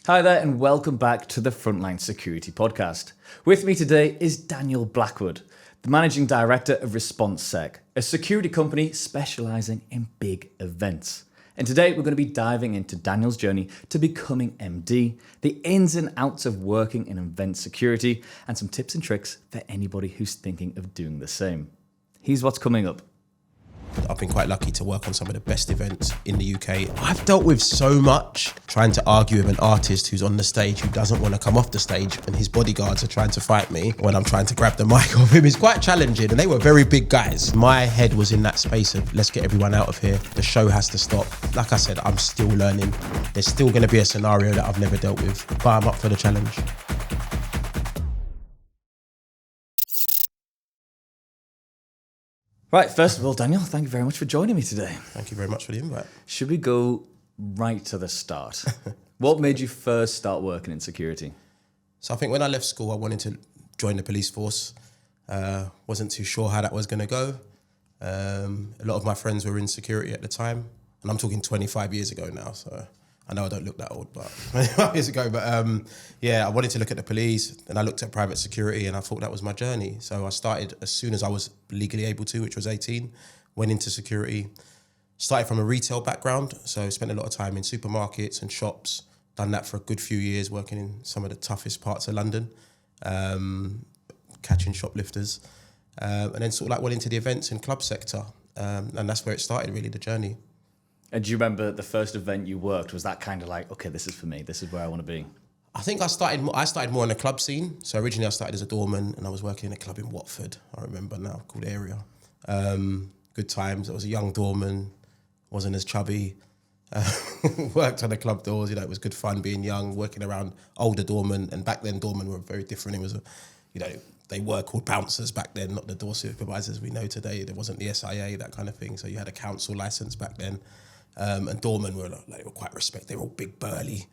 Hi there and welcome back to the Frontline Security Podcast. With me today is Daniel Blackwood, the Managing Director of ResponSec, a security company specialising in big events. And today we're going to be diving into Daniel's journey to becoming MD, the ins and outs of working in event security, and some tips and tricks for anybody who's thinking of doing the same. Here's what's coming up. I've been quite lucky to work on some of the best events in the UK. I've dealt with so much trying to argue with an artist who's on the stage who doesn't want to come off the stage, and his bodyguards are trying to fight me when I'm trying to grab the mic off him. It's quite challenging, and they were very big guys. My head was in that space of let's get everyone out of here. The show has to stop. Like I said, I'm still learning. There's still going to be a scenario that I've never dealt with, but I'm up for the challenge. Right, first of all, Daniel, thank you very much for joining me today. Thank you very much for the invite. Should we go right to the start? What made you first start working in security? So I think when I left school, I wanted to join the police force. Wasn't too sure how that was going to go. A lot of my friends were in security at the time, and I'm talking 25 years ago now, so I know I don't look that old, but 25 years ago. But I wanted to look at the police, and I looked at private security, and I thought that was my journey. So I started as soon as I was legally able to, which was 18, went into security, started from a retail background, so spent a lot of time in supermarkets and shops, done that for a good few years, working in some of the toughest parts of London, catching shoplifters, and then sort of like went into the events and club sector, and that's where it started, really, the journey. And do you remember the first event you worked? Was that kind of like, okay, this is for me, this is where I want to be? I think I started more on the club scene. So originally I started as a doorman, and I was working in a club in Watford, I remember now, called Area. Good times. I was a young doorman, wasn't as chubby. Worked on the club doors, it was good fun being young, working around older doormen. And back then doormen were very different. It was, they were called bouncers back then, not the door supervisors we know today. There wasn't the SIA, that kind of thing. So you had a council license back then. And doormen were quite respected. They were all big, burly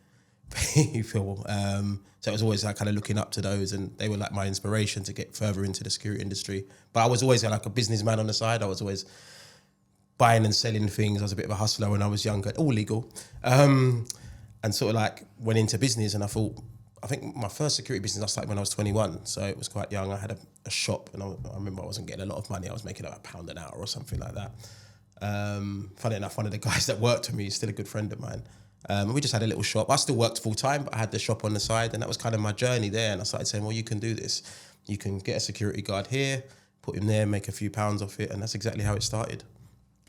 people. So it was always like kind of looking up to those, and they were like my inspiration to get further into the security industry. But I was always like a businessman on the side. I was always buying and selling things. I was a bit of a hustler when I was younger, all legal. And sort of like went into business, and I think my first security business I started when I was 21. So it was quite young. I had a shop, and I remember I wasn't getting a lot of money. I was making about £1 an hour or something like that. Funny enough, one of the guys that worked for me is still a good friend of mine. We just had a little shop. I still worked full time, but I had the shop on the side, and that was kind of my journey there. And I started saying, well, you can do this. You can get a security guard here, put him there, make a few pounds off it. And that's exactly how it started.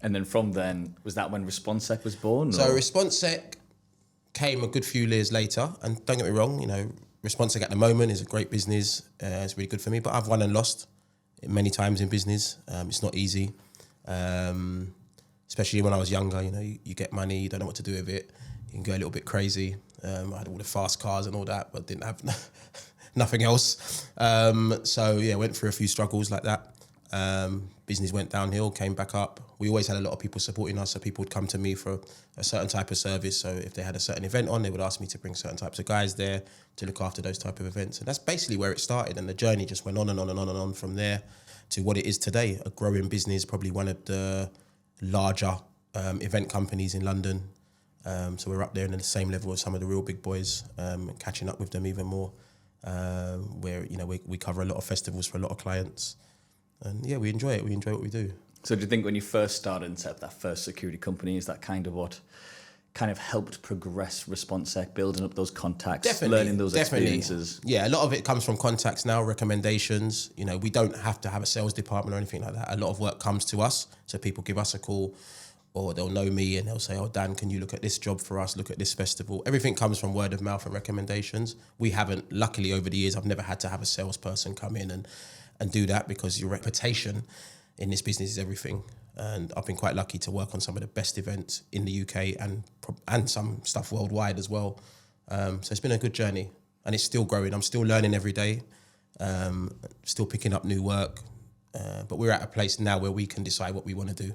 And then from then, was that when ResponSec was born? So ResponSec came a good few years later. And don't get me wrong, ResponSec at the moment is a great business. It's really good for me, but I've won and lost many times in business. It's not easy. Especially when I was younger, you get money, you don't know what to do with it. You can go a little bit crazy. I had all the fast cars and all that, but didn't have nothing else. Went through a few struggles like that. Business went downhill, came back up. We always had a lot of people supporting us, so people would come to me for a certain type of service. So if they had a certain event on, they would ask me to bring certain types of guys there to look after those type of events. And that's basically where it started, and the journey just went on and on and on and on from there to what it is today, a growing business, probably one of the larger event companies in London. So we're up there in the same level as some of the real big boys, catching up with them even more, where we cover a lot of festivals for a lot of clients. And we enjoy it. We enjoy what we do. So do you think when you first started and set up that first security company, is that kind of what kind of helped progress ResponSec, building up those contacts, learning those experiences? Yeah, a lot of it comes from contacts now, recommendations. We don't have to have a sales department or anything like that. A lot of work comes to us. So people give us a call, or they'll know me and they'll say, oh, Dan, can you look at this job for us? Look at this festival. Everything comes from word of mouth and recommendations. We haven't, luckily over the years, I've never had to have a salesperson come in and do that, because your reputation in this business is everything. And I've been quite lucky to work on some of the best events in the UK and some stuff worldwide as well. So it's been a good journey, and it's still growing. I'm still learning every day, still picking up new work. But we're at a place now where we can decide what we want to do.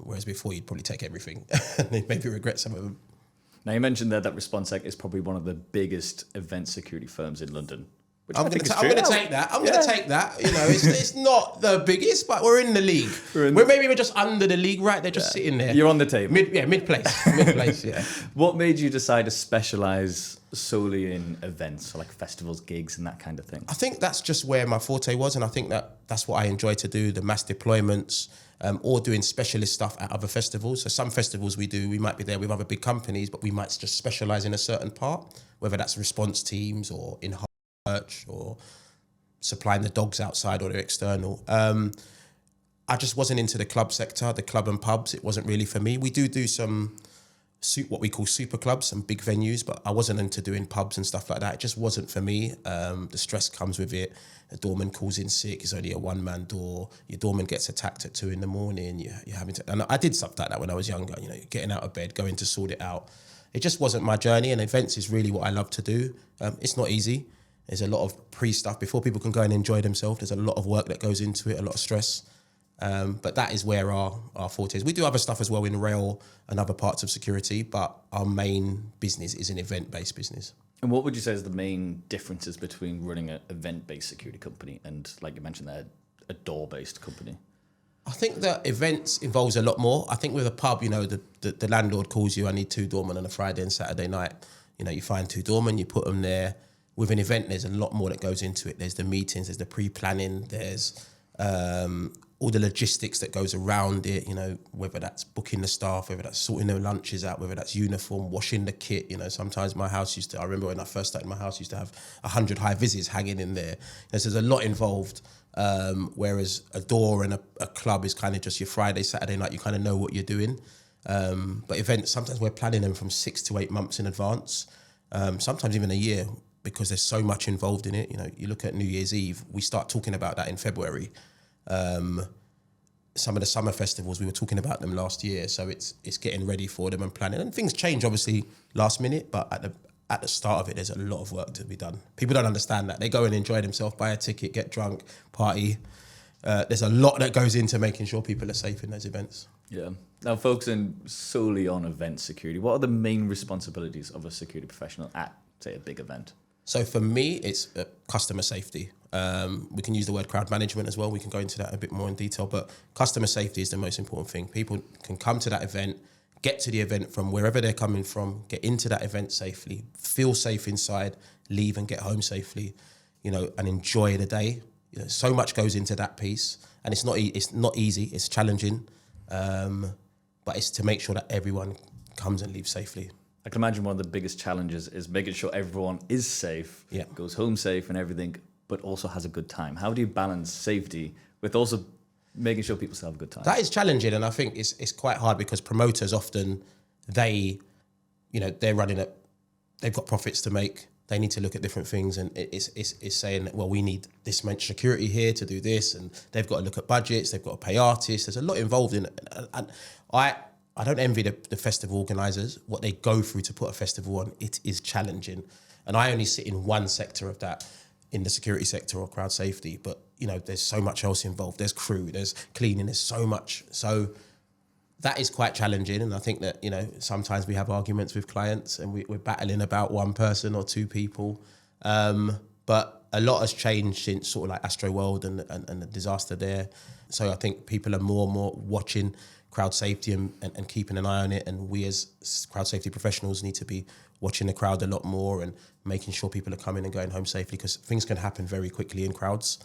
Whereas before you'd probably take everything and maybe regret some of them. Now you mentioned there that ResponSec is probably one of the biggest event security firms in London. I'm going to take that. I'm going to take that. You know, it's not the biggest, but we're in the league. We're just under the league, right? They're just sitting there. You're on the table. Mid-place, yeah. What made you decide to specialise solely in events, so like festivals, gigs and that kind of thing? I think that's just where my forte was, and I think that's what I enjoy to do, the mass deployments, or doing specialist stuff at other festivals. So some festivals we might be there with other big companies, but we might just specialise in a certain part, whether that's response teams or in church or supplying the dogs outside or they're external. I just wasn't into the club sector, the club and pubs. It wasn't really for me. We do some what we call super clubs and big venues, but I wasn't into doing pubs and stuff like that. It just wasn't for me. The stress comes with it. A doorman calls in sick. It's only a one-man door. Your doorman gets attacked at 2 a.m. You're having to, and I did stuff like that when I was younger. You know, getting out of bed, going to sort it out. It just wasn't my journey. And events is really what I love to do. It's not easy. There's a lot of pre-stuff before people can go and enjoy themselves. There's a lot of work that goes into it, a lot of stress. But that is where our forte is. We do other stuff as well in rail and other parts of security, but our main business is an event-based business. And what would you say is the main differences between running an event-based security company and, like you mentioned there, a door-based company? I think that events involves a lot more. I think with a pub, you know, the landlord calls you, I need 2 doormen on a Friday and Saturday night. You know, you find 2 doormen, you put them there. With an event, there's a lot more that goes into it. There's the meetings, there's the pre-planning, there's all the logistics that goes around it, you know, whether that's booking the staff, whether that's sorting their lunches out, whether that's uniform, washing the kit. You know, sometimes I remember when I first started, my house used to have 100 high vises hanging in there. There's a lot involved, whereas a door and a club is kind of just your Friday, Saturday night, you kind of know what you're doing. But events, sometimes we're planning them from 6 to 8 months in advance, sometimes even a year, because there's so much involved in it. You know, you look at New Year's Eve, we start talking about that in February. Some of the summer festivals, we were talking about them last year, so it's getting ready for them and planning. And things change, obviously, last minute, but at the start of it, there's a lot of work to be done. People don't understand that. They go and enjoy themselves, buy a ticket, get drunk, party. There's a lot that goes into making sure people are safe in those events. Yeah. Now, focusing solely on event security, what are the main responsibilities of a security professional at, say, a big event? So for me, it's customer safety. We can use the word crowd management as well. We can go into that a bit more in detail, but customer safety is the most important thing. People can come to that event, get to the event from wherever they're coming from, get into that event safely, feel safe inside, leave and get home safely, you know, and enjoy the day. You know, so much goes into that piece, and it's not easy. It's challenging, but it's to make sure that everyone comes and leaves safely. I can imagine one of the biggest challenges is making sure everyone is safe, goes home safe and everything, but also has a good time. How do you balance safety with also making sure people still have a good time? That is challenging, and I think it's quite hard because promoters often, they're running it, they've got profits to make. They need to look at different things, and it's saying that, well, we need this much security here to do this, and they've got to look at budgets, they've got to pay artists. There's a lot involved in it, and I don't envy the festival organisers, what they go through to put a festival on. It is challenging. And I only sit in one sector of that, in the security sector or crowd safety. But, you know, there's so much else involved. There's crew, there's cleaning, there's so much. So that is quite challenging. And I think that, you know, sometimes we have arguments with clients and we're battling about one person or 2 people. But a lot has changed since sort of like Astro World and the disaster there. So I think people are more and more watching crowd safety and keeping an eye on it, and we as crowd safety professionals need to be watching the crowd a lot more and making sure people are coming and going home safely, because things can happen very quickly in crowds.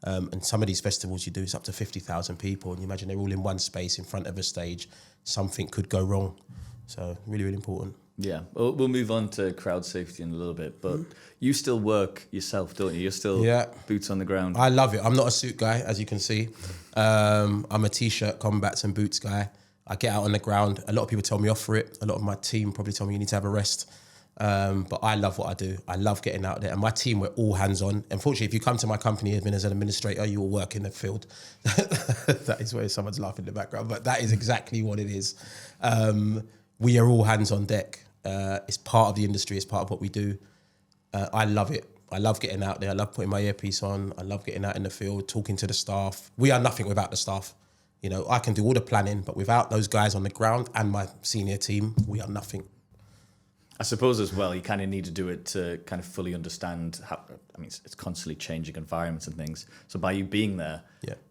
And some of these festivals you do, it's up to 50,000 people, and you imagine they're all in one space in front of a stage. Something could go wrong. So really, really important. Yeah, we'll move on to crowd safety in a little bit, but you still work yourself, don't you? You're still boots on the ground. I love it. I'm not a suit guy, as you can see. I'm a T-shirt, combats and boots guy. I get out on the ground. A lot of people tell me off for it. A lot of my team probably tell me you need to have a rest. But I love what I do. I love getting out there. And my team, we're all hands-on. Unfortunately, if you come to my company even as an administrator, you will work in the field. That is where someone's laughing in the background, but that is exactly what it is. We are all hands on deck. It's part of the industry. It's part of what we do. I love it. I love getting out there. I love putting my earpiece on. I love getting out in the field, talking to the staff. We are nothing without the staff. You know, I can do all the planning, but without those guys on the ground and my senior team, we are nothing. I suppose as well, you kind of need to do it to kind of fully understand how, I mean, it's constantly changing environments and things. So by you being there,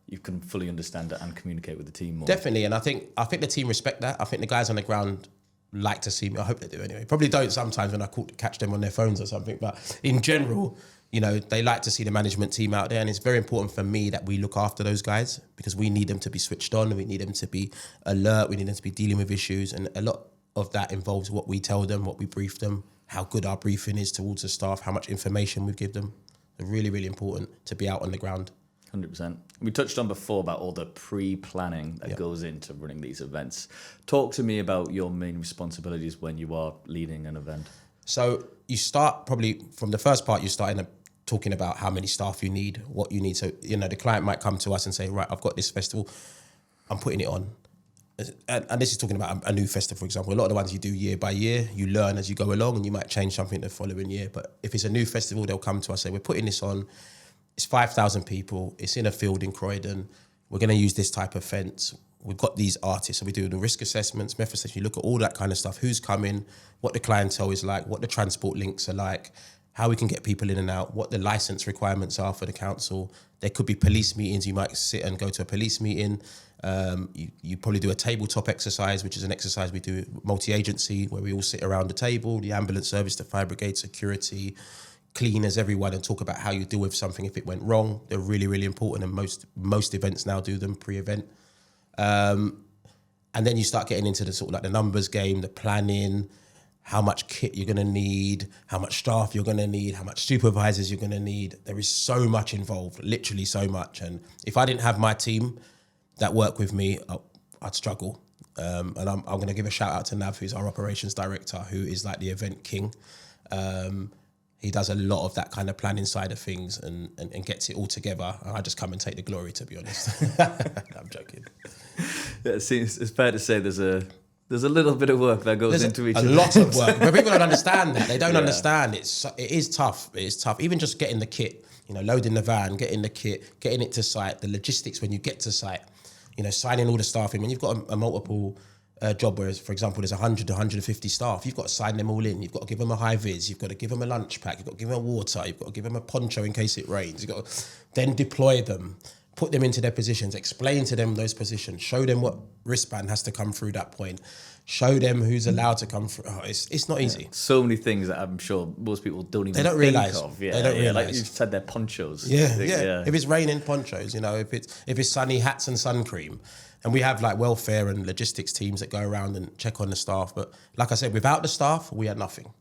you can fully understand it and communicate with the team more. Definitely. And I think the team respect that. I think the guys on the ground like to see me. I hope they do anyway. Probably don't sometimes when I catch them on their phones or something. But in general, you know, they like to see the management team out there. And it's very important for me that we look after those guys because we need them to be switched on. We need them to be alert. We need them to be dealing with issues. And a lot of that involves what we tell them, what we brief them, how good our briefing is towards the staff, how much information we give them. It's really, really important to be out on the ground. 100%. We touched on before about all the pre-planning that goes into running these events. Talk to me about your main responsibilities when you are leading an event. So you start probably from the first part, you start talking about how many staff you need, what you need. So, you know, the client might come to us and say, right, I've got this festival, I'm putting it on. And this is talking about a new festival, for example. A lot of the ones you do year by year, you learn as you go along and you might change something the following year. But if it's a new festival, they'll come to us and say, we're putting this on. It's 5,000 people. It's in a field in Croydon. We're going to use this type of fence. We've got these artists. So we do the risk assessments, method assessment. You look at all that kind of stuff. Who's coming, what the clientele is like, what the transport links are like, how we can get people in and out, what the license requirements are for the council. There could be police meetings. You might sit and go to a police meeting. You probably do a tabletop exercise, which is an exercise we do multi-agency, where we all sit around the table, the ambulance service, the fire brigade, security, cleaners, everyone, and talk about how you deal with something if it went wrong. They're really, really important, and most events now do them pre-event. And then you start getting into the sort of like the numbers game, the planning, how much kit you're going to need, how much staff you're going to need, how much supervisors you're going to need. There is so much involved, literally so much. And if I didn't have my team that work with me, I'd struggle. And I'm going to give a shout out to Nav, who's our operations director, who is like the event king. He does a lot of that kind of planning side of things and gets it all together. I just come and take the glory, to be honest. I'm joking. Yeah, it seems it's fair to say there's a little bit of work that goes into each a event. lot of work. But people don't understand that. They don't understand. It is tough. It is tough. Even just getting the kit, you know, loading the van, getting the kit, getting it to site, the logistics when you get to site, you know, signing all the staff in. When you've got a multiple job where, for example, there's 100 to 150 staff, you've got to sign them all in. You've got to give them a high vis. You've got to give them a lunch pack. You've got to give them water. You've got to give them a poncho in case it rains. You've got to then deploy them, put them into their positions, explain to them those positions, show them what wristband has to come through that point, show them who's allowed to come through. Oh, it's not easy. So many things that I'm sure most people don't even think realise. of. They don't realise. Like you said, they're ponchos. Yeah. If it's raining, ponchos. You know, if it's sunny, hats and sun cream. And we have like welfare and logistics teams that go around and check on the staff. But like I said, without the staff, we are nothing.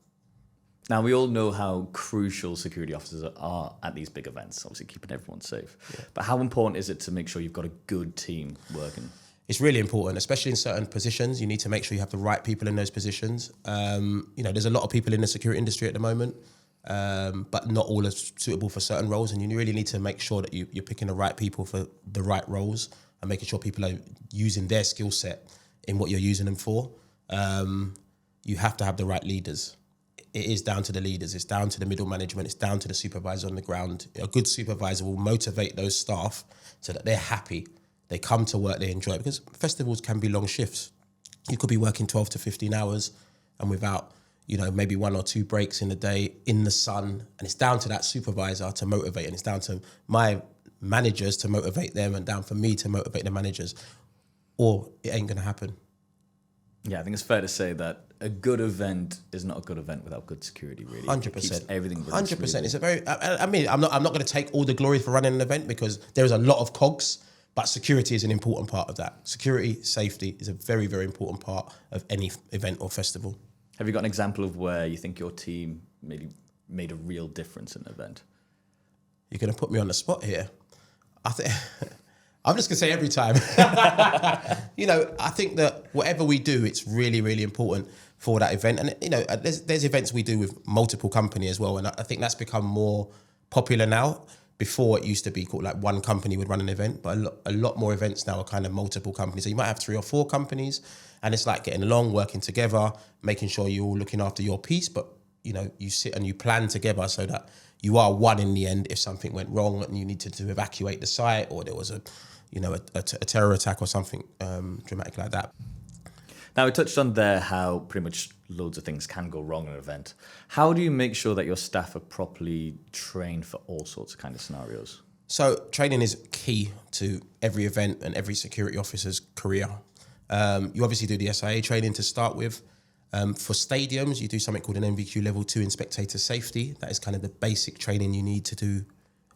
Now, we all know how crucial security officers are at these big events, obviously keeping everyone safe. Yeah. But how important is it to make sure you've got a good team working? It's really important, especially in certain positions. You need to make sure you have the right people in those positions. You know, there's a lot of people in the security industry at the moment, but not all are suitable for certain roles. And you really need to make sure that you're picking the right people for the right roles and making sure people are using their skill set in what you're using them for. You have to have the right leaders. It is down to the leaders. It's down to the middle management. It's down to the supervisor on the ground. A good supervisor will motivate those staff so that they're happy. They come to work, they enjoy it, because festivals can be long shifts. You could be working 12 to 15 hours and without, you know, maybe 1 or 2 breaks in the day in the sun. And it's down to that supervisor to motivate, and it's down to my managers to motivate them and down for me to motivate the managers, or it ain't going to happen. Yeah, I think it's fair to say that a good event is not a good event without good security, really. 100%. It keeps everything running 100%. smoothly. It's a very, I mean, I'm not going to take all the glory for running an event because there is a lot of cogs, but security is an important part of that. Security, safety is a very, very important part of any event or festival. Have you got an example of where you think your team maybe made a real difference in an event? You're going to put me on the spot here. I'm just going to say every time. You know, I think that whatever we do, it's really, really important for that event. And, you know, there's events we do with multiple companies as well. And I think that's become more popular now. Before, it used to be called like one company would run an event, but a lot more events now are kind of multiple companies. So you might have 3 or 4 companies, and it's like getting along, working together, making sure you're all looking after your piece, but, you know, you sit and you plan together so that you are one in the end if something went wrong and you needed to evacuate the site, or there was a terror attack or something dramatic like that. Now, we touched on there how pretty much loads of things can go wrong in an event. How do you make sure that your staff are properly trained for all sorts of kind of scenarios? So training is key to every event and every security officer's career. You obviously do the SIA training to start with. For stadiums, you do something called an NVQ Level 2 in spectator safety. That is kind of the basic training you need to do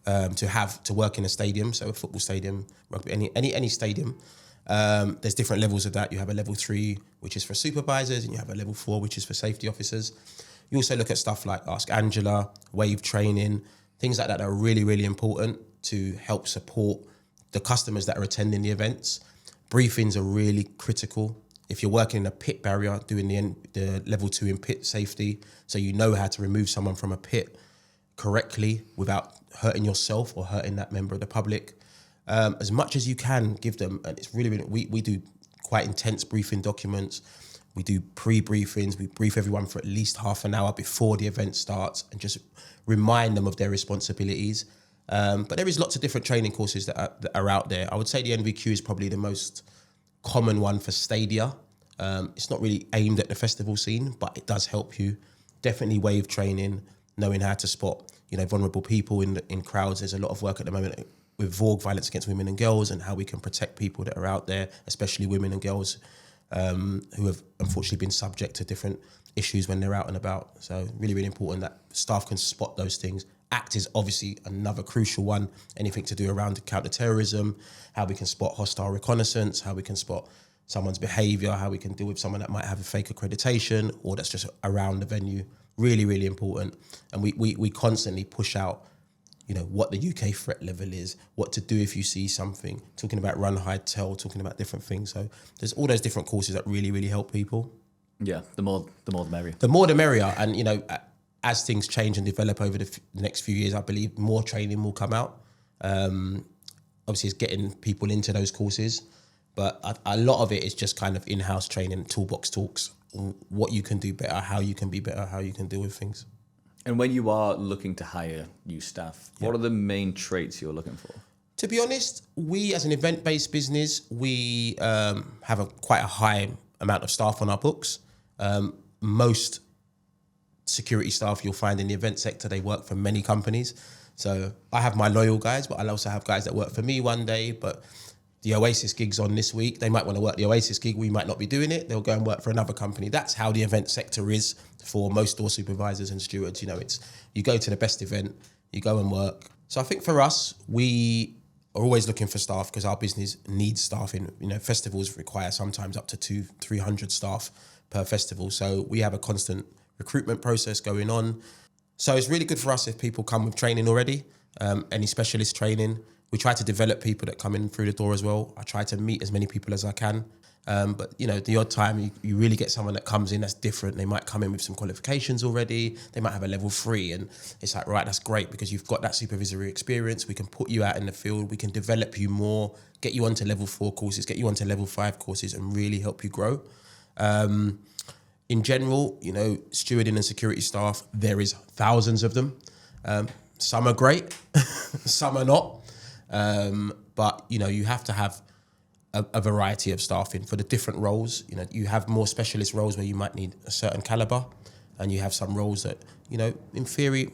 to work in a stadium, so a football stadium, rugby, any stadium. There's different levels of that. You have a level 3, which is for supervisors, and you have a level 4, which is for safety officers. You also look at stuff like Ask Angela, wave training, things like that are really, really important to help support the customers that are attending the events. Briefings are really critical. If you're working in a pit barrier, doing the level 2 in pit safety, so you know how to remove someone from a pit correctly without hurting yourself or hurting that member of the public. As much as you can give them, and it's really, we do quite intense briefing documents. We do pre-briefings. We brief everyone for at least half an hour before the event starts and just remind them of their responsibilities. But there is lots of different training courses that are out there. I would say the NVQ is probably the most common one for stadia. It's not really aimed at the festival scene, but it does help you. Definitely wave training, knowing how to spot, vulnerable people in crowds. There's a lot of work at the moment with VORG, violence against women and girls, and how we can protect people that are out there, especially women and girls who have unfortunately been subject to different issues when they're out and about. So really, really important that staff can spot those things. ACT is obviously another crucial one. Anything to do around counter-terrorism, how we can spot hostile reconnaissance, how we can spot someone's behaviour, how we can deal with someone that might have a fake accreditation or that's just around the venue. Really, really important. And we constantly push out, what the UK threat level is, what to do if you see something, talking about run, hide, tell, talking about different things. So there's all those different courses that really, really help people. Yeah, the more the merrier. The more the merrier. And, as things change and develop over the next few years, I believe more training will come out. Obviously, it's getting people into those courses, but a lot of it is just kind of in-house training, toolbox talks, what you can do better, how you can be better, how you can deal with things. And when you are looking to hire new staff, what are the main traits you're looking for? To be honest, we as an event-based business, we have quite a high amount of staff on our books. Most security staff you'll find in the event sector, they work for many companies. So I have my loyal guys, but I'll also have guys that work for me one day, but the Oasis gig's on this week. They might want to work the Oasis gig. We might not be doing it. They'll go and work for another company. That's how the event sector is for most store supervisors and stewards. It's you go to the best event, you go and work. So I think for us, we are always looking for staff because our business needs staffing. Festivals require sometimes up to 200-300 staff per festival. So we have a constant recruitment process going on. So it's really good for us if people come with training already, any specialist training. We try to develop people that come in through the door as well. I try to meet as many people as I can. But, the odd time you really get someone that comes in that's different. They might come in with some qualifications already. They might have a level 3 and it's like, right, that's great because you've got that supervisory experience. We can put you out in the field. We can develop you more, get you onto level 4 courses, get you onto level 5 courses and really help you grow. In general, stewarding and security staff, there is thousands of them. Some are great, some are not. But, you have to have a variety of staffing for the different roles. You have more specialist roles where you might need a certain caliber, and you have some roles that, in theory,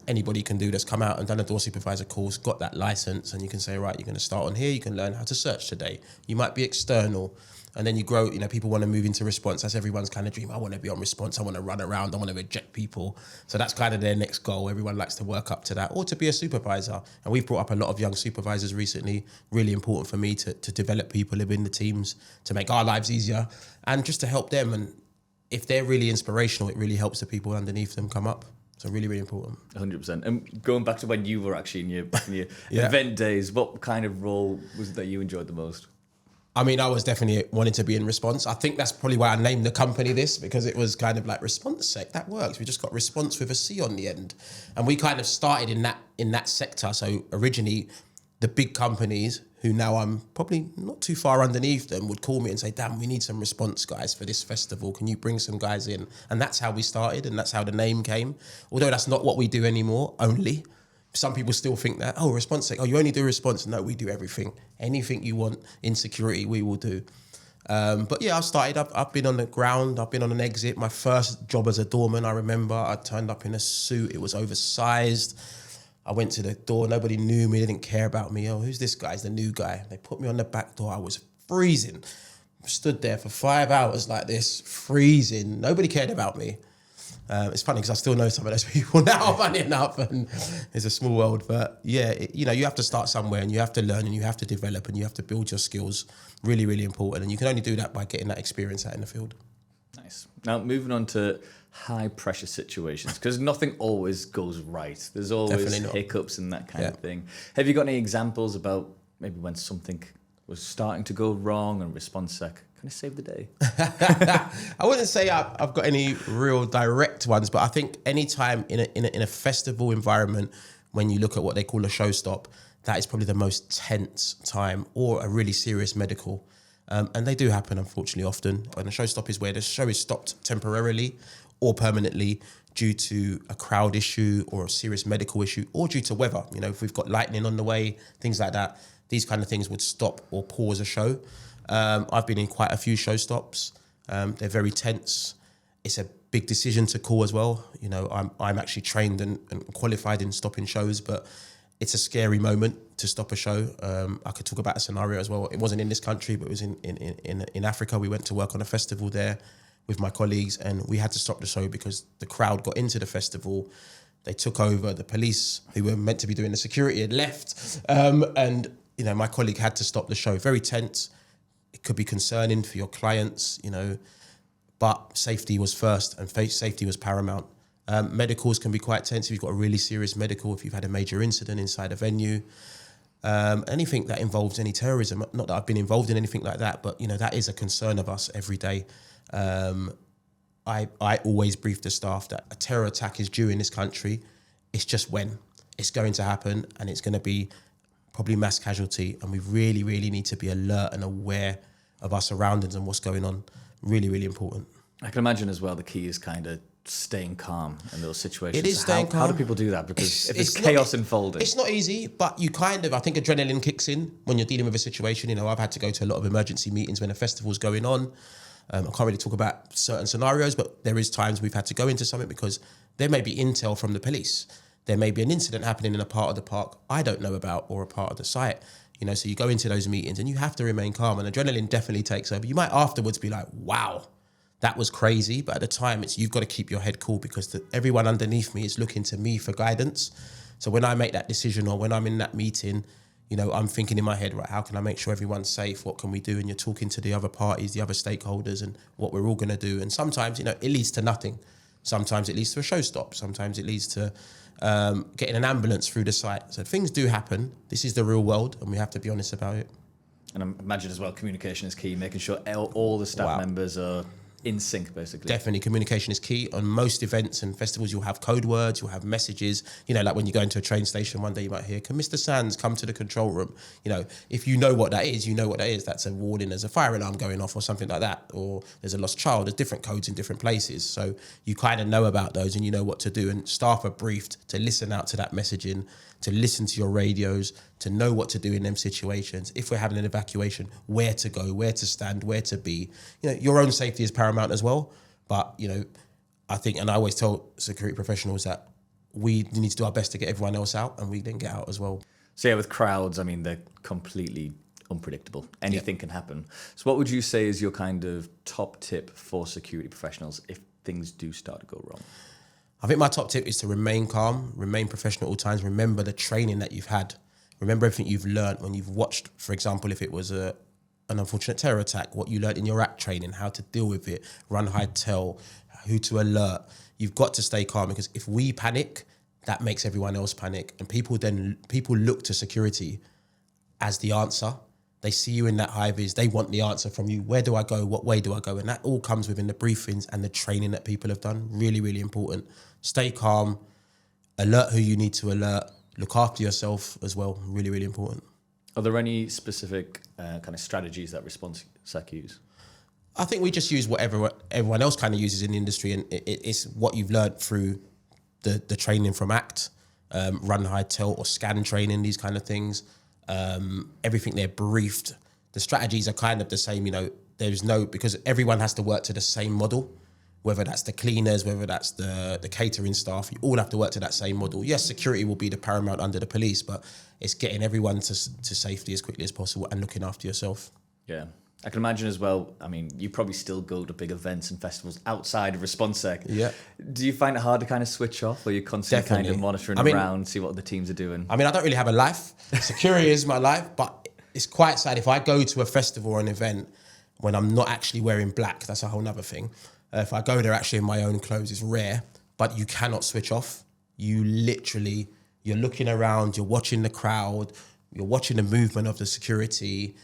anybody can do that's come out and done a door supervisor course, got that license, and you can say, right, you're going to start on here, you can learn how to search today. You might be external. And then you grow, people want to move into response. That's everyone's kind of dream. I want to be on response. I want to run around. I want to reject people. So that's kind of their next goal. Everyone likes to work up to that or to be a supervisor. And we've brought up a lot of young supervisors recently. Really important for me to develop people within the teams, to make our lives easier and just to help them. And if they're really inspirational, it really helps the people underneath them come up. So really, really important. 100%. And going back to when you were actually in your event days, what kind of role was it that you enjoyed the most? I mean, I was definitely wanting to be in response. I think that's probably why I named the company this, because it was kind of like ResponSec. That works. We just got response with a C on the end. And we kind of started in that sector. So originally, the big companies, who now I'm probably not too far underneath them, would call me and say, Dan, we need some response guys for this festival. Can you bring some guys in? And that's how we started, and that's how the name came. Although that's not what we do anymore, only. Some people still think that, ResponSec, you only do response. No, we do everything. Anything you want in security, we will do. But yeah, I've been on the ground, I've been on an exit. My first job as a doorman, I remember I turned up in a suit, it was oversized. I went to the door, nobody knew me, they didn't care about me. Oh, who's this guy? He's the new guy. They put me on the back door, I was freezing. Stood there for 5 hours like this, freezing. Nobody cared about me. It's funny because I still know some of those people now, funny enough, and it's a small world. But yeah, you have to start somewhere and you have to learn and you have to develop and you have to build your skills. Really, really important. And you can only do that by getting that experience out in the field. Nice. Now, moving on to high pressure situations, because nothing always goes right. There's always hiccups and that kind of thing. Have you got any examples about maybe when something was starting to go wrong and ResponSec kind of saved the day? I wouldn't say I've got any real direct ones, but I think any time in a festival environment, when you look at what they call a show stop, that is probably the most tense time, or a really serious medical. And they do happen, unfortunately, often. And a show stop is where the show is stopped temporarily or permanently due to a crowd issue or a serious medical issue or due to weather. You know, if we've got lightning on the way, things like that, these kind of things would stop or pause a show. I've been in quite a few show stops. They're very tense. It's a big decision to call as well. You know, I'm actually trained and qualified in stopping shows, but it's a scary moment to stop a show. I could talk about a scenario as well. It wasn't in this country, but it was in Africa. We went to work on a festival there with my colleagues, and we had to stop the show because the crowd got into the festival. They took over. The police, who were meant to be doing the security, had left. And, you know, my colleague had to stop the show. Very tense. It could be concerning for your clients, you know, but safety was first and safety was paramount. Medicals can be quite tense if you've got a really serious medical, if you've had a major incident inside a venue. Anything that involves any terrorism, not that I've been involved in anything like that, but, you know, that is a concern of us every day. I always brief the staff that a terror attack is due in this country. It's just when. It's going to happen, and it's going to be probably mass casualty, and we really, really need to be alert and aware of our surroundings and what's going on. Really, really important. I can imagine as well the key is kind of staying calm in those situations. It is staying calm. How do people do that? Because if there's chaos unfolding. It's not easy, but you I think adrenaline kicks in when you're dealing with a situation. You know, I've had to go to a lot of emergency meetings when a festival's going on. I can't really talk about certain scenarios, but there is times we've had to go into something because there may be intel from the police. There may be an incident happening in a part of the park I don't know about, or a part of the site. You know, so you go into those meetings and you have to remain calm, and adrenaline definitely takes over. You might afterwards be like, wow, that was crazy. But at the time, you've got to keep your head cool because everyone underneath me is looking to me for guidance. So when I make that decision or when I'm in that meeting, you know, I'm thinking in my head, right, how can I make sure everyone's safe? What can we do? And you're talking to the other parties, the other stakeholders, and what we're all going to do. And sometimes, you know, it leads to nothing. Sometimes it leads to a show stop. Sometimes it leads to getting an ambulance through the site. So things do happen. This is the real world, and we have to be honest about it. And I imagine as well, communication is key, making sure all the staff members are in sync, basically. Definitely, communication is key. On most events and festivals, you'll have code words, you'll have messages. You know, like when you go into a train station one day, you might hear, "Can Mr. Sands come to the control room?" You know, if you know what that is, you know what that is. That's a warning, there's a fire alarm going off or something like that, or there's a lost child. There's different codes in different places. So you kind of know about those and you know what to do. And staff are briefed to listen out to that messaging, to listen to your radios, to know what to do in them situations. If we're having an evacuation, where to go, where to stand, where to be. You know, your own safety is paramount as well. But, you know, I think, and I always tell security professionals that we need to do our best to get everyone else out, and we then get out as well. So yeah, with crowds, I mean, they're completely unpredictable. Anything can happen. So what would you say is your kind of top tip for security professionals if things do start to go wrong? I think my top tip is to remain calm, remain professional at all times. Remember the training that you've had. Remember everything you've learned when you've watched, for example, if it was an unfortunate terror attack, what you learned in your ACT training, how to deal with it, run, hide, tell, who to alert. You've got to stay calm, because if we panic, that makes everyone else panic. And people look to security as the answer. They see you in that high vis. They want the answer from you. Where do I go? What way do I go? And that all comes within the briefings and the training that people have done. Really, really important. Stay calm. Alert who you need to alert. Look after yourself as well. Really, really important. Are there any specific kind of strategies that ResponSec use? I think we just use whatever everyone else kind of uses in the industry, and it's what you've learned through the training from ACT, run, hide, tell, or scan training, these kind of things. Everything they're briefed. The strategies are kind of the same, you know, there's no, because everyone has to work to the same model, whether that's the cleaners, whether that's the catering staff, you all have to work to that same model. Yes, security will be the paramount under the police, but it's getting everyone to safety as quickly as possible and looking after yourself. Yeah. I can imagine as well, I mean, you probably still go to big events and festivals outside of ResponSec. Yeah. Do you find it hard to kind of switch off, or you're constantly kind of monitoring around, see what the teams are doing? I mean, I don't really have a life. Security is my life, but it's quite sad if I go to a festival or an event when I'm not actually wearing black. That's a whole nother thing. If I go there actually in my own clothes, it's rare, but you cannot switch off. You're looking around, you're watching the crowd, you're watching the movement of the security.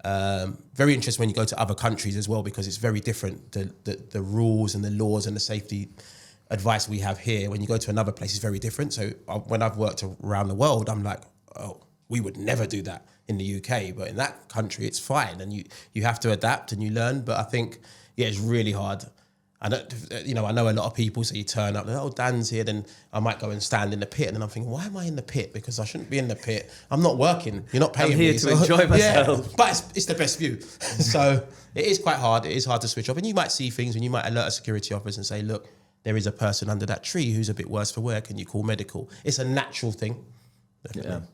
Very interesting when you go to other countries as well, because it's very different. The rules and the laws and the safety advice we have here, when you go to another place, is very different. So when I've worked around the world, I'm like, oh, we would never do that in the UK, but in that country, it's fine. And you have to adapt and you learn. But I think, yeah, it's really hard. I know a lot of people, so you turn up, oh, Dan's here, then I might go and stand in the pit, and then I'm thinking, why am I in the pit? Because I shouldn't be in the pit. I'm not working. You're not paying me. I'm here to enjoy myself. Yeah, but it's the best view. So it is quite hard. It is hard to switch off. And you might see things, and you might alert a security officer and say, look, there is a person under that tree who's a bit worse for wear. Can you call medical? It's a natural thing. Definitely.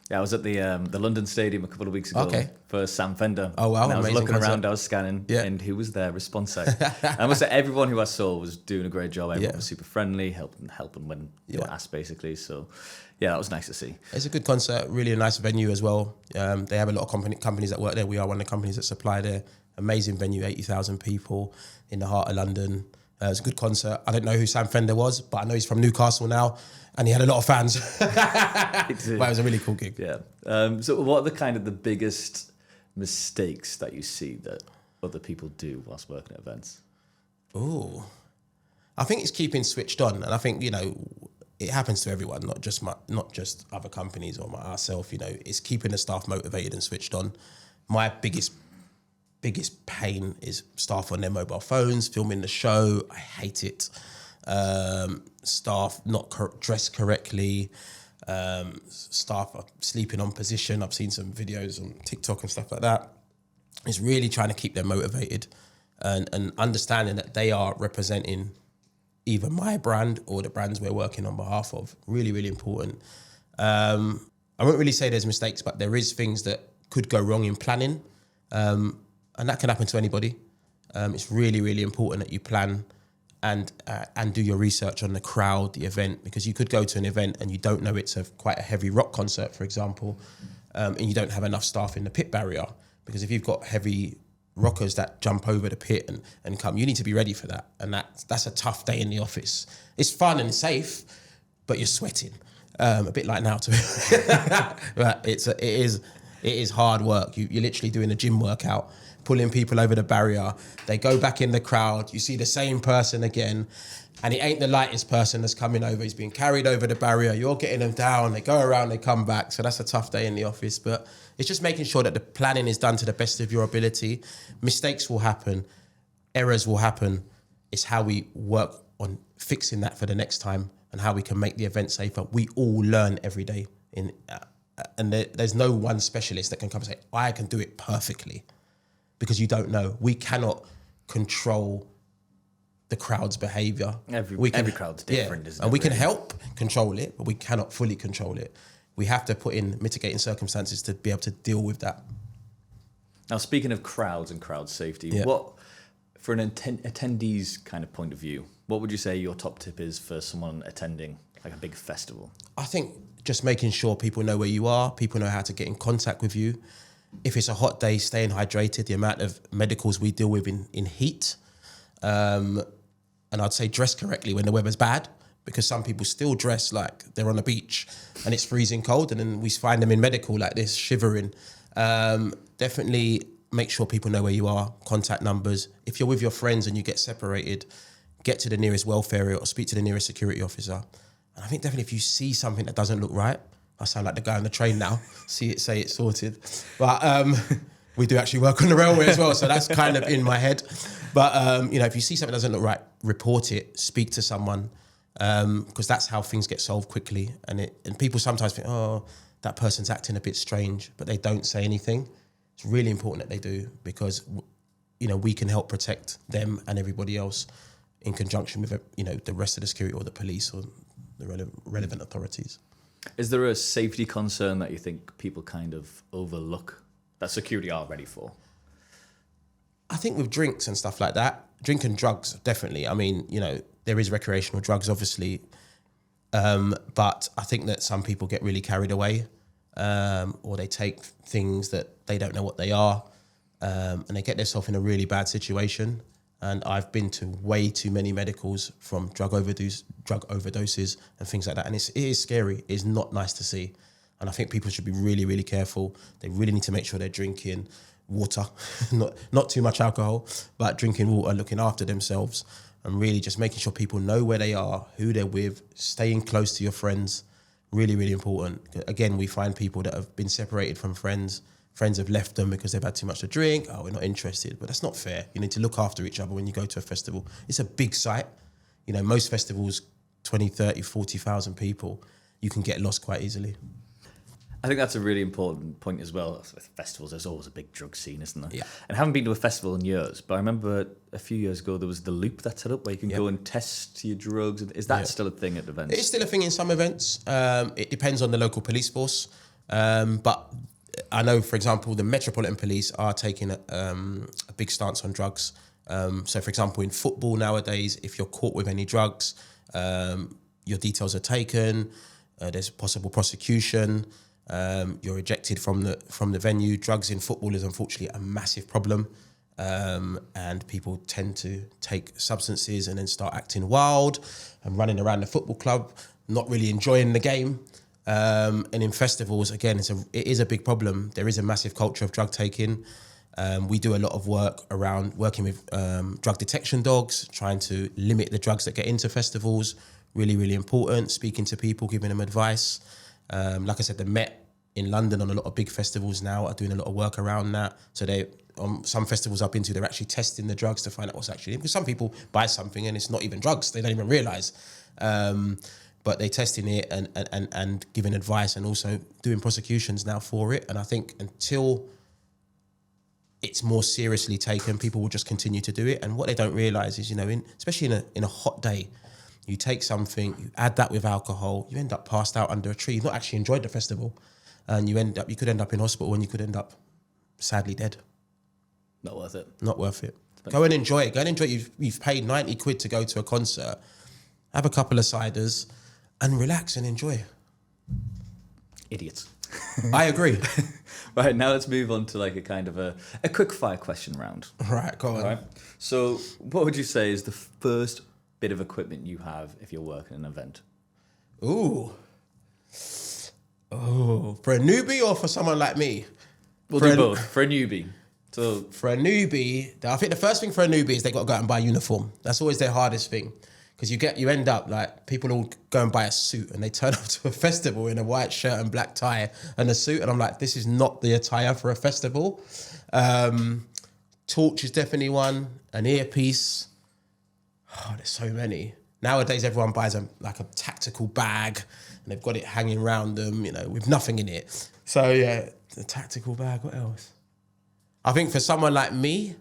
Yeah, I was at the London Stadium a couple of weeks ago for Sam Fender. Oh, wow. And I was looking concert. around, I was scanning, and who was there? ResponSec. I must say, everyone who I saw was doing a great job. Everyone was super friendly, helping when they were asked, basically. So, yeah, that was nice to see. It's a good concert, really a nice venue as well. They have a lot of companies that work there. We are one of the companies that supply there. Amazing venue, 80,000 people in the heart of London. It's a good concert. I don't know who Sam Fender was, but I know he's from Newcastle now, and he had a lot of fans. But it was a really cool gig. Yeah. So what are the biggest mistakes that you see that other people do whilst working at events? Oh, I think it's keeping switched on. And I think, it happens to everyone, not just other companies or ourselves. It's keeping the staff motivated and switched on. My biggest pain is staff on their mobile phones, filming the show. I hate it. Staff not dressed correctly. Staff are sleeping on position. I've seen some videos on TikTok and stuff like that. It's really trying to keep them motivated and understanding that they are representing either my brand or the brands we're working on behalf of. Really, really important. I won't really say there's mistakes, but there is things that could go wrong in planning. And that can happen to anybody. It's really, really important that you plan and do your research on the crowd, the event, because you could go to an event and you don't know it's quite a heavy rock concert, for example, and you don't have enough staff in the pit barrier. Because if you've got heavy rockers that jump over the pit and come, you need to be ready for that. And that's a tough day in the office. It's fun and safe, but you're sweating. A bit like now too. But it is hard work. You're literally doing a gym workout, pulling people over the barrier. They go back in the crowd. You see the same person again, and it ain't the lightest person that's coming over. He's being carried over the barrier. You're getting them down. They go around, they come back. So that's a tough day in the office. But it's just making sure that the planning is done to the best of your ability. Mistakes will happen. Errors will happen. It's how we work on fixing that for the next time and how we can make the event safer. We all learn every day. And there's no one specialist that can come and say, I can do it perfectly. Because you don't know. We cannot control the crowd's behaviour. Every crowd's different, isn't it? And we can help control it, but we cannot fully control it. We have to put in mitigating circumstances to be able to deal with that. Now, speaking of crowds and crowd safety, what, for an attendee's kind of point of view, what would you say your top tip is for someone attending like a big festival? I think just making sure people know where you are, people know how to get in contact with you. If it's a hot day, staying hydrated, the amount of medicals we deal with in heat. And I'd say dress correctly when the weather's bad, because some people still dress like they're on a beach and it's freezing cold, and then we find them in medical like this, shivering. Definitely make sure people know where you are, contact numbers. If you're with your friends and you get separated, get to the nearest welfare area or speak to the nearest security officer. And I think definitely if you see something that doesn't look right, I sound like the guy on the train now, see it, say it's sorted. But we do actually work on the railway as well, so that's kind of in my head. But, if you see something that doesn't look right, report it, speak to someone, because that's how things get solved quickly. And people sometimes think, oh, that person's acting a bit strange, but they don't say anything. It's really important that they do, because we can help protect them and everybody else in conjunction with, the rest of the security or the police or the relevant authorities. Is there a safety concern that you think people kind of overlook that security are ready for? I think with drinks and stuff like that, drink and drugs, definitely. I mean, there is recreational drugs, obviously. But I think that some people get really carried away, or they take things that they don't know what they are, and they get themselves in a really bad situation. And I've been to way too many medicals from drug overdoses and things like that. And it is scary. It's not nice to see. And I think people should be really, really careful. They really need to make sure they're drinking water, not too much alcohol, but drinking water, looking after themselves, and really just making sure people know where they are, who they're with, staying close to your friends. Really, really important. Again, we find people that have been separated from friends. Friends have left them because they've had too much to drink. Oh, we're not interested. But that's not fair. You need to look after each other when you go to a festival. It's a big site. Most festivals, 20, 30, 40,000 people, you can get lost quite easily. I think that's a really important point as well. With festivals, there's always a big drug scene, isn't there? Yeah. And I haven't been to a festival in years, but I remember a few years ago there was the Loop that set up where you can go and test your drugs. Is that still a thing at events? It's still a thing in some events. It depends on the local police force. But I know, for example, the Metropolitan Police are taking a big stance on drugs. So, for example, in football nowadays, if you're caught with any drugs, your details are taken. There's possible prosecution. You're ejected from the venue. Drugs in football is unfortunately a massive problem, and people tend to take substances and then start acting wild and running around the football club, not really enjoying the game. And in festivals, again, it is a big problem. There is a massive culture of drug taking. We do a lot of work around working with drug detection dogs, trying to limit the drugs that get into festivals. Really, really important. Speaking to people, giving them advice. Like I said, the Met in London on a lot of big festivals now are doing a lot of work around that. So they, on some festivals I've been to, they're actually testing the drugs to find out what's actually in. Because some people buy something and it's not even drugs. They don't even realise. But they're testing it and giving advice and also doing prosecutions now for it. And I think until it's more seriously taken, people will just continue to do it. And what they don't realise is, especially in a hot day, you take something, you add that with alcohol, you end up passed out under a tree. You've not actually enjoyed the festival. And you could end up in hospital and you could end up sadly dead. Not worth it. Not worth it. Go and enjoy it. Go and enjoy it. You've paid 90 quid to go to a concert. Have a couple of ciders and relax and enjoy. Idiots. I agree. Right, now let's move on to like a kind of a quick fire question round. Right, go on. Right. So what would you say is the first bit of equipment you have if you're working an event? Ooh, for a newbie or for someone like me? We'll do both. For a newbie. So for a newbie, I think the first thing for a newbie is they got to go out and buy a uniform. That's always their hardest thing. Because you end up like people all go and buy a suit and they turn up to a festival in a white shirt and black tie and a suit. And I'm like, this is not the attire for a festival. Torch is definitely one. An earpiece. Oh, there's so many. Nowadays, everyone buys a tactical bag and they've got it hanging around them, with nothing in it. So yeah, the tactical bag. What else? I think for someone like me,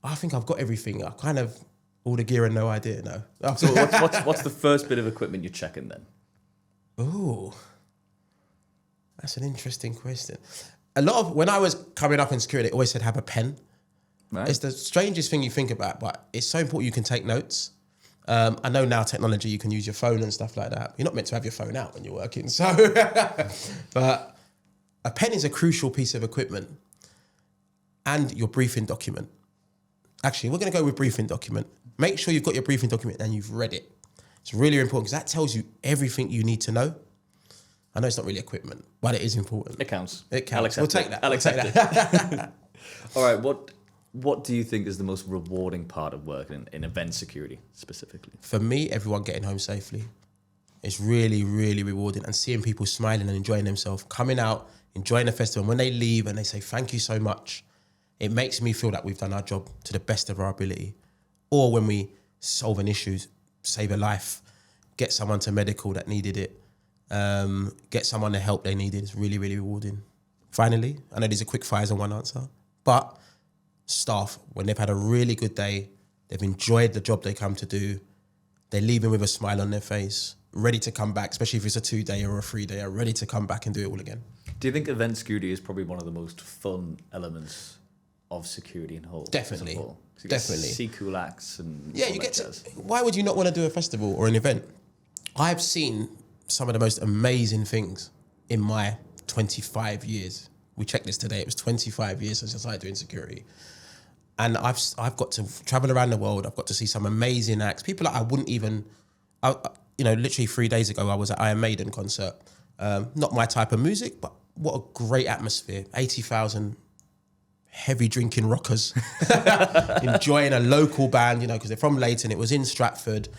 I think I've got everything. I kind of all the gear and no idea. No. So what's the first bit of equipment you're checking then? Ooh, that's an interesting question. When I was coming up in security, they always said have a pen. Right. It's the strangest thing you think about, but it's so important you can take notes. I know now technology, you can use your phone and stuff like that. You're not meant to have your phone out when you're working. So, but a pen is a crucial piece of equipment, and your briefing document. Actually, we're going to go with briefing document. Make sure you've got your briefing document and you've read it. It's really important because that tells you everything you need to know. I know it's not really equipment, but it is important. It counts. It counts. We'll take that. I'll accept it. All right, what do you think is the most rewarding part of working in event security specifically? For me, everyone getting home safely. It's really, really rewarding, and seeing people smiling and enjoying themselves, coming out, enjoying the festival. And when they leave and they say, thank you so much, it makes me feel that we've done our job to the best of our ability. Or when we solve an issue, save a life, get someone to medical that needed it, get someone the help they needed. It's really, really rewarding. Finally, I know these are quick fires on one answer, but staff, when they've had a really good day, they've enjoyed the job they come to do, they're leaving with a smile on their face, ready to come back, especially if it's a 2-day or a 3-day, are ready to come back and do it all again. Do you think event security is probably one of the most fun elements of security in whole? Definitely. Definitely. See cool acts and yeah, you get to. Why would you not want to do a festival or an event? I've seen some of the most amazing things in my 25 years. We checked this today. It was 25 years since I started doing security. And I've got to travel around the world. I've got to see some amazing acts. People that I wouldn't even, literally 3 days ago, I was at Iron Maiden concert. Not my type of music, but what a great atmosphere. 80,000 heavy drinking rockers enjoying a local band, because they're from Leighton. It was in Stratford,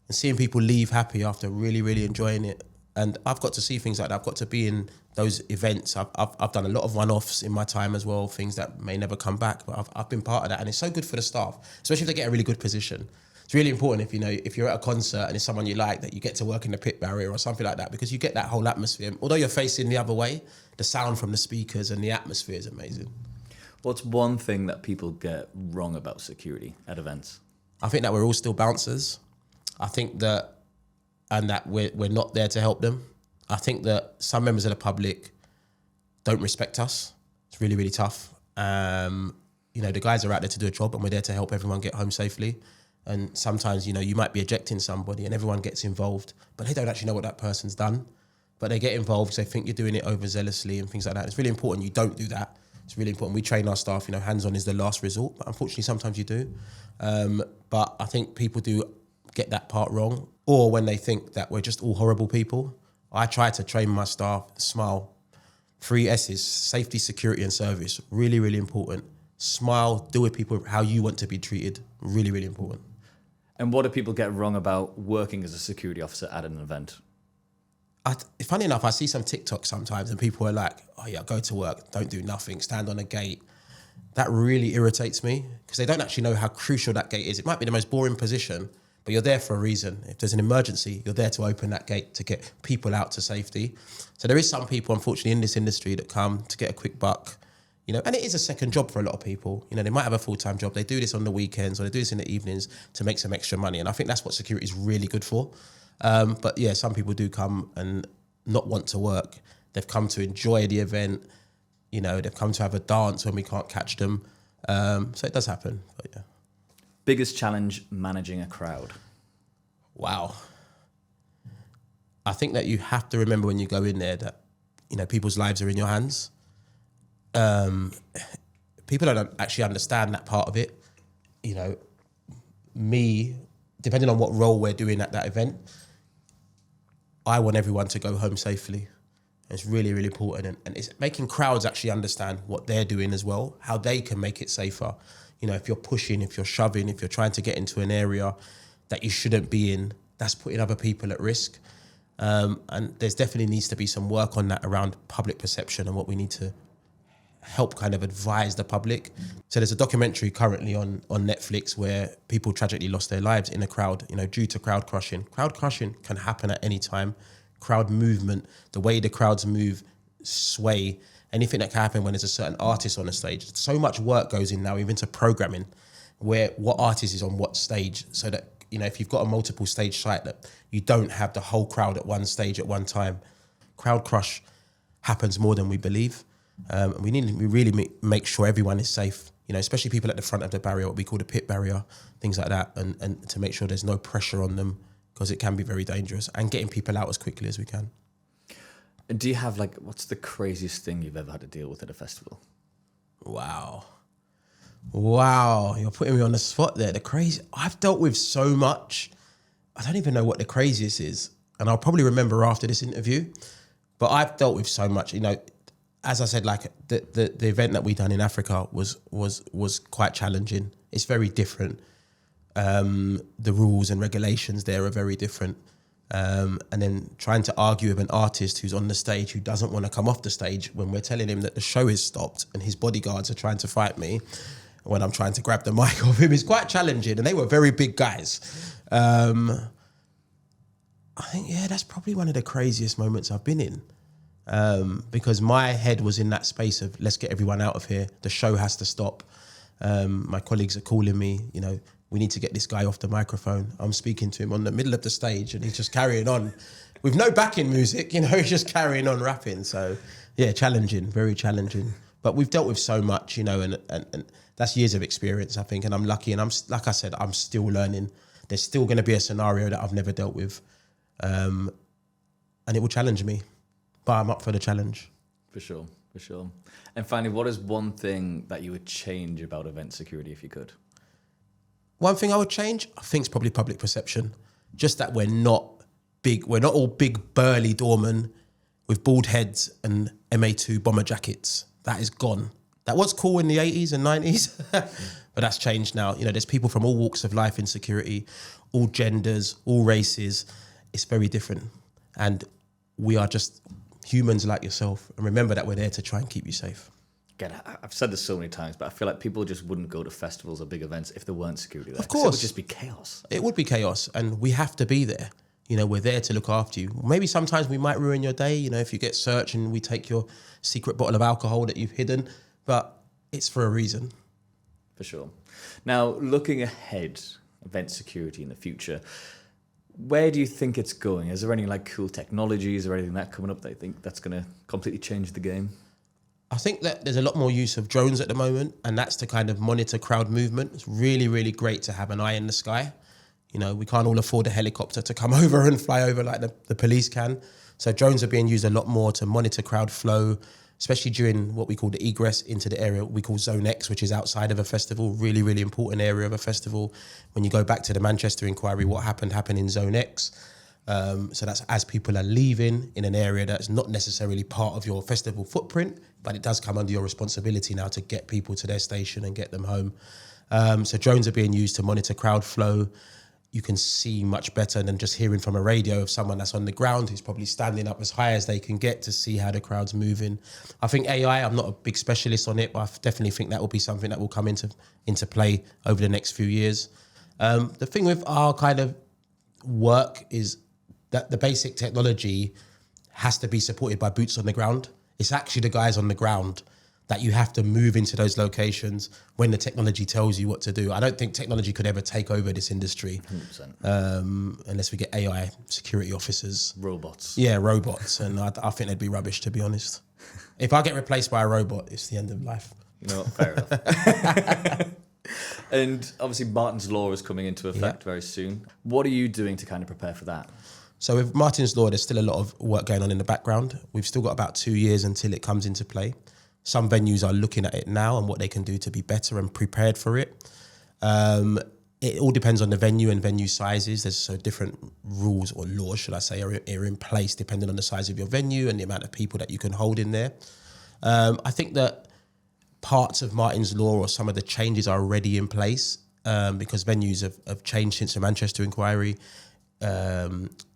and seeing people leave happy after really, really enjoying it. And I've got to see things like that. I've got to be in those events. I've done a lot of one-offs in my time as well, things that may never come back, but I've been part of that. And it's so good for the staff, especially if they get a really good position. It's really important if you're at a concert and it's someone you like, that you get to work in the pit barrier or something like that, because you get that whole atmosphere. Although you're facing the other way, the sound from the speakers and the atmosphere is amazing. What's one thing that people get wrong about security at events? I think that we're all still bouncers. I think that we're not there to help them. I think that some members of the public don't respect us. It's really, really tough. The guys are out there to do a job, and we're there to help everyone get home safely. And sometimes, you might be ejecting somebody and everyone gets involved, but they don't actually know what that person's done. But they get involved because they think you're doing it overzealously and things like that. It's really important you don't do that. It's really important. We train our staff, hands-on is the last resort, but unfortunately sometimes you do. But I think people do get that part wrong, or when they think that we're just all horrible people. I try to train my staff, smile, 3 S's, safety, security and service. Really, really important. Smile, deal with people how you want to be treated. Really, really important. And what do people get wrong about working as a security officer at an event? Funny enough, I see some TikToks sometimes and people are like, oh yeah, go to work, don't do nothing, stand on a gate. That really irritates me because they don't actually know how crucial that gate is. It might be the most boring position, but you're there for a reason. If there's an emergency, you're there to open that gate to get people out to safety. So there is some people, unfortunately, in this industry that come to get a quick buck, and it is a second job for a lot of people. They might have a full-time job. They do this on the weekends or they do this in the evenings to make some extra money. And I think that's what security is really good for. But yeah, some people do come and not want to work. They've come to enjoy the event. They've come to have a dance when we can't catch them. So it does happen, but yeah. Biggest challenge managing a crowd? Wow. I think that you have to remember when you go in there that, people's lives are in your hands. People don't actually understand that part of it. Me, depending on what role we're doing at that event, I want everyone to go home safely. It's really, really important. And it's making crowds actually understand what they're doing as well, how they can make it safer. If you're pushing, if you're shoving, if you're trying to get into an area that you shouldn't be in, that's putting other people at risk. And there's definitely needs to be some work on that around public perception and what we need to help kind of advise the public. So there's a documentary currently on Netflix where people tragically lost their lives in a crowd, due to crowd crushing. Crowd crushing can happen at any time. Crowd movement, the way the crowds move, sway, anything that can happen when there's a certain artist on a stage. So much work goes in now, even to programming, where what artist is on what stage, so that, if you've got a multiple stage site, that you don't have the whole crowd at one stage at one time. Crowd crush happens more than we believe. We really make sure everyone is safe, especially people at the front of the barrier, what we call the pit barrier, things like that, and to make sure there's no pressure on them, because it can be very dangerous, and getting people out as quickly as we can. And do you have what's the craziest thing you've ever had to deal with at a festival? Wow, you're putting me on the spot there. I've dealt with so much, I don't even know what the craziest is, and I'll probably remember after this interview, but I've dealt with so much, as I said, the event that we done in Africa was quite challenging. It's very different. The rules and regulations there are very different. And then trying to argue with an artist who's on the stage who doesn't want to come off the stage when we're telling him that the show is stopped and his bodyguards are trying to fight me when I'm trying to grab the mic off him is quite challenging. And they were very big guys. I think, that's probably one of the craziest moments I've been in. Because my head was in that space of let's get everyone out of here. The show has to stop. My colleagues are calling me, we need to get this guy off the microphone. I'm speaking to him on the middle of the stage and he's just carrying on with no backing music, he's just carrying on rapping. So yeah, challenging, very challenging. But we've dealt with so much, and that's years of experience, I think. And I'm lucky. And like I said, I'm still learning. There's still going to be a scenario that I've never dealt with. And it will challenge me, but I'm up for the challenge. For sure. And finally, what is one thing that you would change about event security if you could? One thing I would change, I think, is probably public perception. Just that we're not all big, burly doormen with bald heads and MA2 bomber jackets. That is gone. That was cool in the 80s and 90s, but that's changed now. There's people from all walks of life in security, all genders, all races. It's very different. And we are just humans like yourself. And remember that we're there to try and keep you safe. Again, I've said this so many times, but I feel like people just wouldn't go to festivals or big events if there weren't security there. Of course. It would just be chaos. It would be chaos, and we have to be there. We're there to look after you. Maybe sometimes we might ruin your day, if you get searched and we take your secret bottle of alcohol that you've hidden, but it's for a reason. For sure. Now, looking ahead, event security in the future, where do you think it's going? Is there any cool technologies or anything that coming up that you think that's going to completely change the game? I think that there's a lot more use of drones at the moment, and that's to kind of monitor crowd movement. It's really, really great to have an eye in the sky. We can't all afford a helicopter to come over and fly over like the police can. So drones are being used a lot more to monitor crowd flow, especially during what we call the egress into the area we call Zone X, which is outside of a festival, really, really important area of a festival. When you go back to the Manchester inquiry, what happened in Zone X. So that's as people are leaving in an area that's not necessarily part of your festival footprint, but it does come under your responsibility now to get people to their station and get them home. So drones are being used to monitor crowd flow. You can see much better than just hearing from a radio of someone that's on the ground who's probably standing up as high as they can get to see how the crowd's moving. I think AI, I'm not a big specialist on it, but I definitely think that will be something that will come into play over the next few years. The thing with our kind of work is that the basic technology has to be supported by boots on the ground. It's actually the guys on the ground that you have to move into those locations when the technology tells you what to do. I don't think technology could ever take over this industry 100%. Unless we get AI security officers. Robots. Yeah, robots. And I think they'd be rubbish, to be honest. If I get replaced by a robot, it's the end of life. Fair enough. And obviously Martyn's Law is coming into effect very soon. What are you doing to kind of prepare for that? So with Martyn's Law, there's still a lot of work going on in the background. We've still got about 2 years until it comes into play. Some venues are looking at it now and what they can do to be better and prepared for it. It all depends on the venue and venue sizes. There's so different rules or laws, should I say, are in place depending on the size of your venue and the amount of people that you can hold in there. I think that parts of Martyn's Law or some of the changes are already in place because venues have changed since the Manchester inquiry.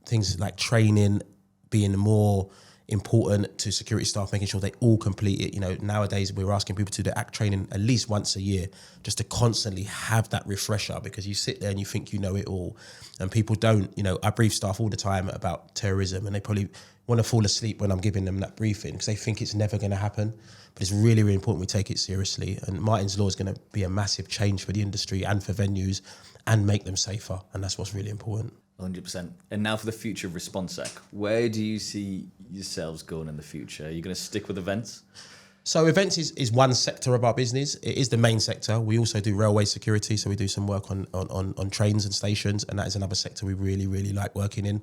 Things like training being more important to security staff, making sure they all complete it. Nowadays we're asking people to do ACT training at least once a year just to constantly have that refresher, because you sit there and you think you know it all and people don't. I brief staff all the time about terrorism and they probably want to fall asleep when I'm giving them that briefing because they think it's never going to happen. But it's really, really important we take it seriously, and Martyn's Law is going to be a massive change for the industry and for venues and make them safer, and that's what's really important. 100%. And now for the future of ResponSec, where do you see yourselves going in the future? Are you going to stick with events? So events is one sector of our business. It is the main sector. We also do railway security, so we do some work on trains and stations, and that is another sector we really, really like working in.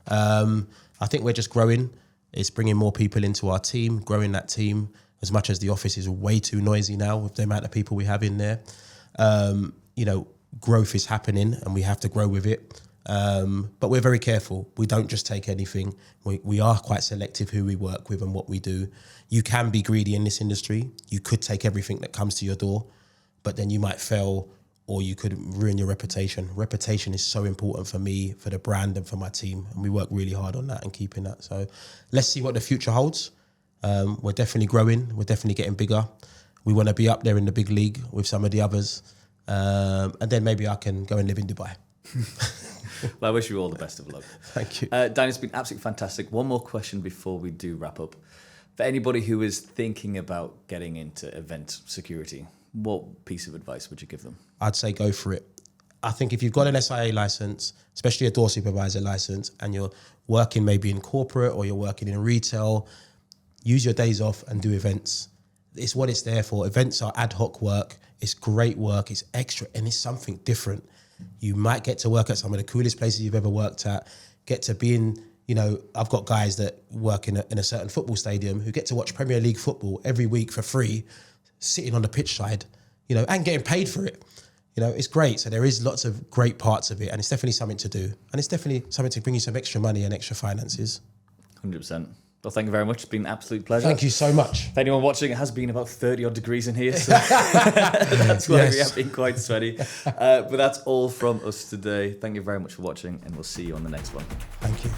I think we're just growing. It's bringing more people into our team, growing that team, as much as the office is way too noisy now with the amount of people we have in there. Growth is happening and we have to grow with it. But we're very careful. We don't just take anything. We are quite selective who we work with and what we do. You can be greedy in this industry. You could take everything that comes to your door, but then you might fail or you could ruin your reputation. Reputation is so important for me, for the brand and for my team. And we work really hard on that and keeping that. So let's see what the future holds. We're definitely growing. We're definitely getting bigger. We want to be up there in the big league with some of the others. And then maybe I can go and live in Dubai. Well, I wish you all the best of luck. Thank you. Dan, it's been absolutely fantastic. One more question before we do wrap up. For anybody who is thinking about getting into event security, what piece of advice would you give them? I'd say go for it. I think if you've got an SIA license, especially a door supervisor license, and you're working maybe in corporate or you're working in retail, use your days off and do events. It's what it's there for. Events are ad hoc work. It's great work. It's extra, and it's something different. You might get to work at some of the coolest places you've ever worked at, get to be in, I've got guys that work in a certain football stadium who get to watch Premier League football every week for free, sitting on the pitch side, and getting paid for it. It's great. So there is lots of great parts of it, and it's definitely something to do. And it's definitely something to bring you some extra money and extra finances. 100%. Well, thank you very much. It's been an absolute pleasure. Thank you so much. If anyone watching, it has been about 30 odd degrees in here, so that's why we have been quite sweaty. But that's all from us today. Thank you very much for watching, and we'll see you on the next one. Thank you.